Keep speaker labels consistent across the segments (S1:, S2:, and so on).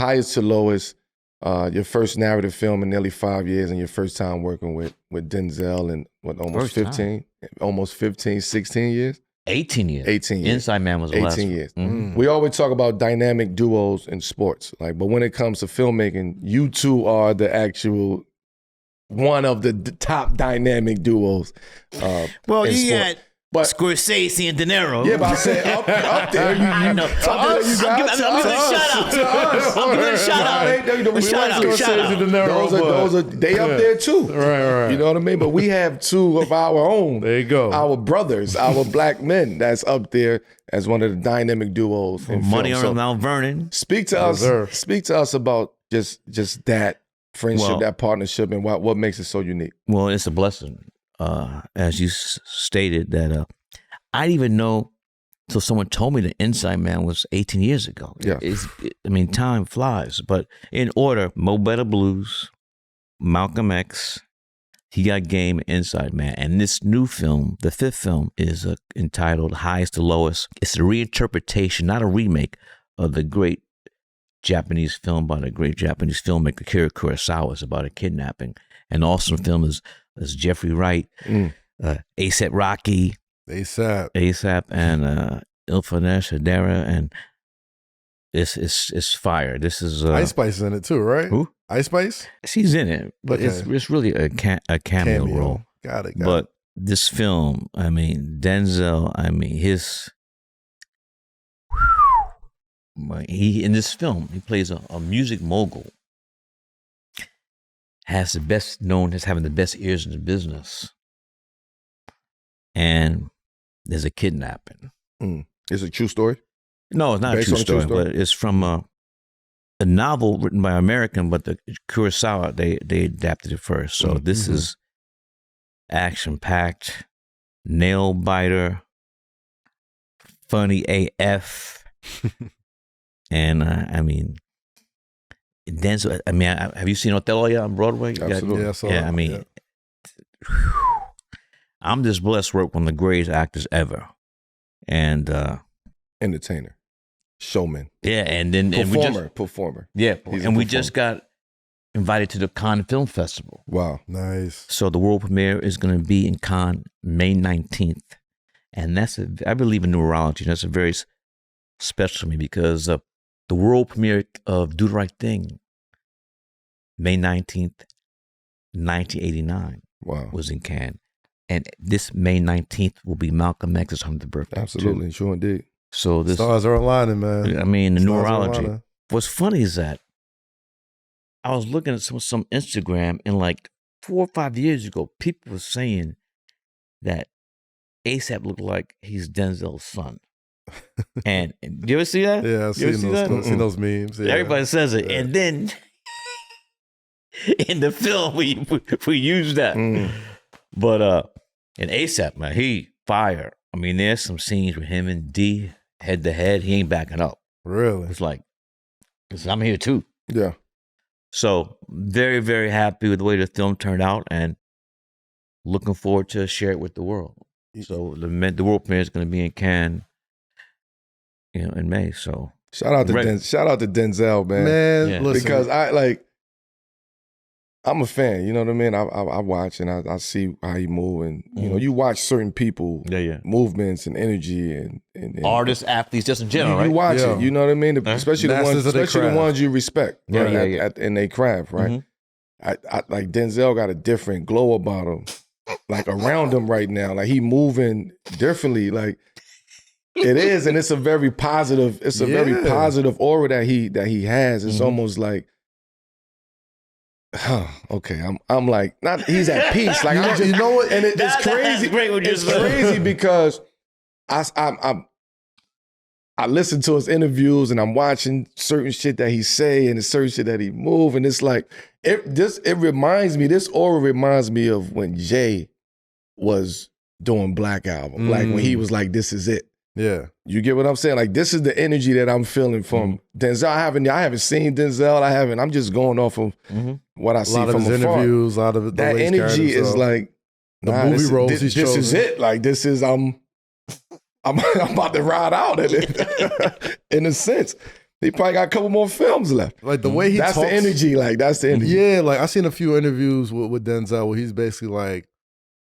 S1: highest to lowest, your first narrative film in nearly 5 years, and your first time working with Denzel in almost 16 years?
S2: 18 years.
S1: 18 years.
S2: Inside Man was the last
S1: 18 years.
S2: Mm-hmm.
S1: We always talk about dynamic duos in sports, but when it comes to filmmaking, you two are the actual one of the top dynamic duos.
S2: Well,
S1: in
S2: you
S1: sport.
S2: got
S1: But
S2: Scorsese and De Niro.
S1: yeah, but I said up there.
S2: I know. I'm giving a shout out.
S1: They up there too.
S3: Right.
S1: You know what I mean? But we have two of our own.
S3: There you go.
S1: Our brothers, our black men that's up there as one of the dynamic duos. In
S2: Money
S1: film.
S2: on
S1: So
S2: Mount Vernon.
S1: speak to us.
S3: sir.
S1: Speak to us about just that friendship,
S2: Well,
S1: that partnership, and what makes it so unique.
S2: Well, it's a blessing. As you stated that I didn't even know till someone told me the Inside Man was 18 years ago.
S1: Yeah.
S2: Time flies. But in order, Mo Better Blues, Malcolm X, He Got Game, Inside Man. And this new film, the fifth film, is entitled Highest to Lowest. It's a reinterpretation, not a remake, of the great Japanese film by the great Japanese filmmaker Akira Kurosawa. It's about a kidnapping. And also the film is Jeffrey Wright, A$AP Rocky,
S3: ASAP,
S2: and Ilfanesh Hadera, and it's fire. This is
S3: Ice Spice is in it too, right?
S2: Who?
S3: Ice Spice?
S2: She's in it, but
S3: Okay.
S2: it's really a cameo role.
S3: Got it.
S2: But this film, I mean, Denzel, he in this film he plays a music mogul. Has the best known as having the best ears in the business. And there's a kidnapping.
S1: It's a true story?
S2: No, it's not a true story, but it's from a novel written by an American, but the Kurosawa, they adapted it first. So this is action-packed, nail-biter, funny AF. And Denzel, have you seen Othello yet on Broadway?
S1: Absolutely.
S2: I'm just blessed to work with one of the greatest actors ever. And
S1: Entertainer, showman.
S2: Yeah, and then
S1: performer.
S2: Yeah,
S1: He's
S2: and we just got invited to the Cannes Film Festival.
S1: Wow.
S3: Nice.
S2: So the world premiere is going to be in Cannes May 19th. And I believe in numerology. That's a very special to me because the world premiere of Do the Right Thing, May 19th, 1989, was in Cannes. And this May 19th will be Malcolm X's 100th birthday.
S1: Absolutely, sure indeed.
S2: So this
S3: stars are aligning, man.
S2: I mean, the numerology. What's funny is that I was looking at some Instagram, and like 4 or 5 years ago, people were saying that A$AP looked like he's Denzel's son. And you ever see that?
S3: Yeah, I've seen those memes. Yeah.
S2: Everybody says it. Yeah. And then in the film, we use that. But in A$AP, man, he fire. I mean, there's some scenes with him and D head to head. He ain't backing up.
S3: Really?
S2: It's like, I'm here too.
S1: Yeah.
S2: So very, very happy with the way the film turned out and looking forward to share it with the world. So the world premiere is going to be in Cannes, in May. So
S1: shout out to Denzel, man.
S3: Listen.
S1: Because I'm a fan, you know what I mean? I watch and I see how he move, and you watch certain people, movements and energy and
S2: artists, athletes, just in general, right?
S1: You watch it, you know what I mean? Especially the ones you respect, in their craft, right? I like Denzel got a different glow about him, like around him right now, like he moving differently, like it is, and it's a very positive, very positive aura that he has. It's almost like, okay, I'm like, not he's at peace. Like I'm just, you know what? And it's crazy. It's crazy because I listen to his interviews and I'm watching certain shit that he say and the certain shit that he move, and it's like it reminds me. This aura reminds me of when Jay was doing Black Album, like when he was like, "This is it."
S3: Yeah,
S1: you get what I'm saying? Like this is the energy that I'm feeling from Denzel. I haven't seen Denzel. I'm just going off of what I see from afar. A lot of his interviews,
S3: out of
S1: that energy is like
S3: the movie roles he's chosen.
S1: This is it. Like this is I'm about to ride out in a sense. He probably got a couple more films left.
S3: Like the way he
S1: talks. That's the energy. Like, that's the energy.
S3: Yeah, like I seen a few interviews with Denzel where he's basically like,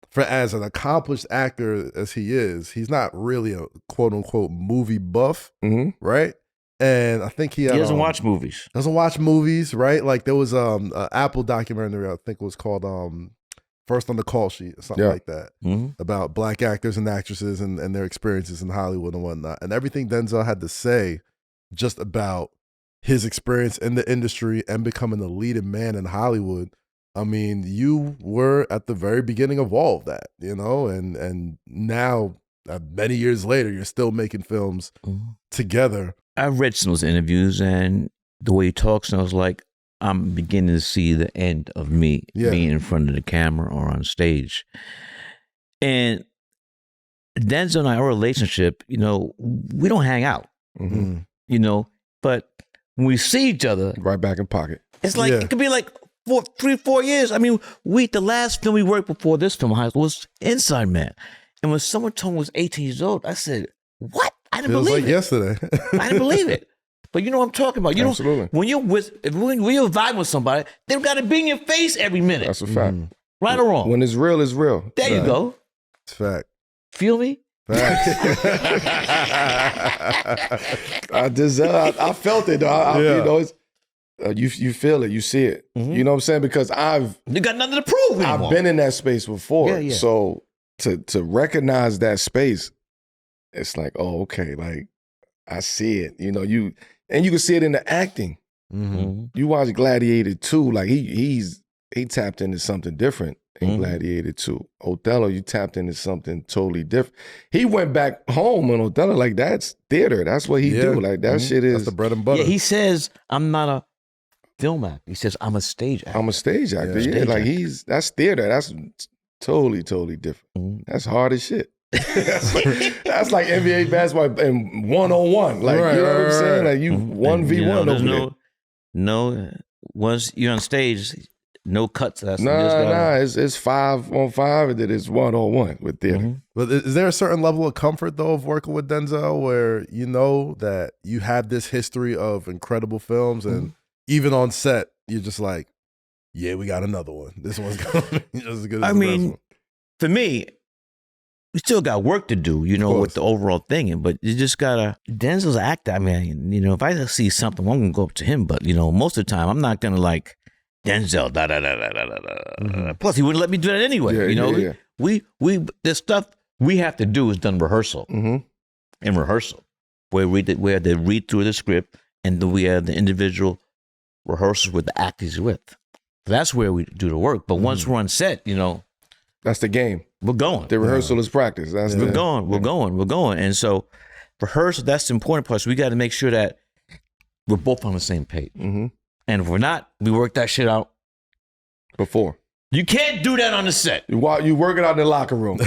S3: for as an accomplished actor as he is, he's not really a quote unquote movie buff, right? And I think he
S2: doesn't watch movies.
S3: Doesn't watch movies, right? Like there was an Apple documentary, I think it was called First on the Call Sheet or something like that, about black actors and actresses and their experiences in Hollywood and whatnot. And everything Denzel had to say just about his experience in the industry and becoming a leading man in Hollywood. I mean, you were at the very beginning of all of that, you know, and now many years later, you're still making films together.
S2: I read some of those interviews, and the way he talks, and I was like, I'm beginning to see the end of me being in front of the camera or on stage. And Denzel and I, our relationship, you know, we don't hang out. You know, but when we see each other,
S1: right back in pocket.
S2: It's like it could be like 3-4 years. I mean, the last film we worked before this film was Inside Man, and when someone told me I was 18 years old, I said, "What? I didn't believe it."
S3: Yesterday.
S2: I didn't believe it. But you know what I'm talking about. You know, when you're vibing with somebody, they've got to be in your face every minute.
S1: That's a fact.
S2: Right or wrong?
S1: When it's real, it's real.
S2: There you go.
S3: It's fact.
S2: Feel me?
S1: I felt it, though. You know, it's, you feel it, you see it. You know what I'm saying? Because
S2: you got nothing to prove anymore.
S1: I've been in that space before. So to recognize that space, it's like, oh, okay, like I see it. You know, you can see it in the acting. You watch Gladiator 2, like he tapped into something different. In Gladiator 2. Othello, you tapped into something totally different. He went back home on Othello, like that's theater. That's what he do. Like that shit is
S3: that's the bread and butter.
S2: Yeah, he says, I'm not a film actor. He says, I'm a stage actor.
S1: I'm a stage actor. Yeah, like that's theater. That's totally different. That's hard as shit. that's like NBA basketball and 1-on-1. Like, you know what I'm saying? Like you 1v1 over there.
S2: No, once you're on stage, no cuts.
S1: It's 5-on-5 and then it's 1-on-1 with theater.
S3: But is there a certain level of comfort though of working with Denzel where you know that you have this history of incredible films and even on set you're just like, yeah, we got another one. This one's going to be just as good as the first one.
S2: For me, we still got work to do, you know, with the overall thing. But you just gotta. Denzel's an actor. I mean, you know, if I see something, I'm gonna go up to him. But you know, most of the time, I'm not gonna like. Denzel, Plus, he wouldn't let me do that anyway. You know, we the stuff we have to do is done rehearsal. In rehearsrsal, where we had to read through the script, and then we had the individual rehearsals with the actors with. That's where we do the work. But once we're on set, you know,
S1: that's the game.
S2: We're going.
S1: The rehearsal is practice.
S2: We're going. And so, rehearsal, that's the important part. So we got to make sure that we're both on the same page. And if we're not, we work that shit out
S1: before.
S2: You can't do that on the set.
S1: You work it out in the locker room.